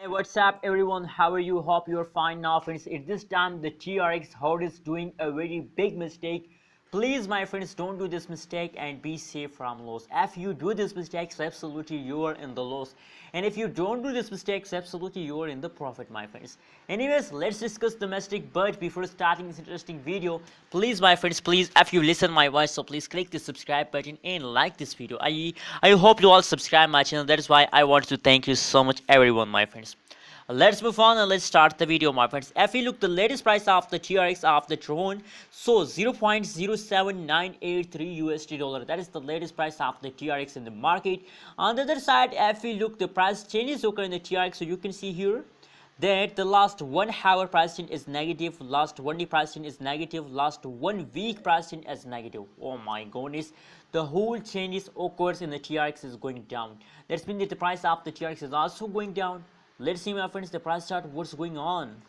Hey, what's up everyone? How are you? Hope you're fine now, friends. At this time the TRX horde is doing a very big mistake. Please my friends, don't do this mistake and be safe from loss. If you do this mistake, so absolutely you are in the loss, and if you don't do this mistake, so absolutely you are in the profit, my friends. Anyways, let's discuss the mistake, but before starting this interesting video, please my friends, please, if you listen my voice, so please click the subscribe button and like this video. I hope you all subscribe my channel. That is why I want to thank you so much everyone, my friends. Let's move on and let's start the video, my friends. If we look the latest price of the TRX of the Tron, so 0.07983 USD dollar. That is the latest price of the TRX in the market. On the other side, if we look the price changes occur in the TRX, so you can see here that the last 1 hour price change is negative, last 1 day price change is negative, last 1 week price change is negative. Oh my goodness, the whole changes occurs in the TRX is going down. That means that the price of the TRX is also going down. Let's see my friends the price chart, what's going on.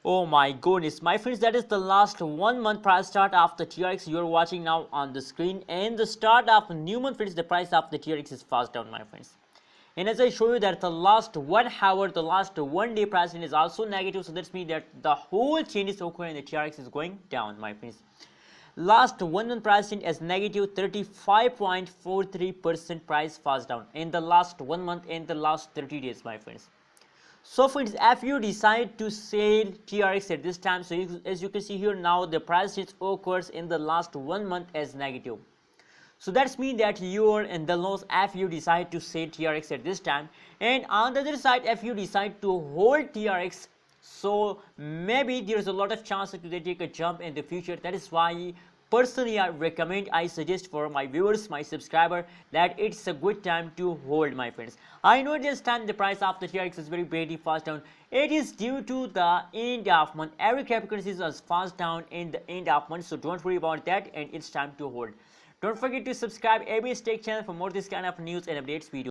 Oh my goodness, my friends, that is the last 1 month price chart of the TRX you are watching now on the screen, and the start of a new month, friends, the price of the TRX is fast down, my friends. And as I show you that the last 1 hour, the last 1 day price is also negative, so that's means that the whole changes occurring in the TRX is going down, my friends. Last 1 month price is negative 35.43% price fast down in the last 1 month and the last 30 days, my friends. So friends, if you decide to sell TRX at this time, so as you can see here now, the price change occurs in the last 1 month as negative. So that's mean that you are in the loss if you decide to sell TRX at this time. And on the other side, if you decide to hold TRX, so maybe there's a lot of chance that they take a jump in the future. That is why personally I suggest for my viewers, my subscriber, that it's a good time to hold, my friends. I know this time the price of the TRX is very fast down. It is due to the end of month. Every cryptocurrency is fast down in the end of month, so don't worry about that, and it's time to hold. Don't forget to subscribe ABS Tech channel for more this kind of news and updates video.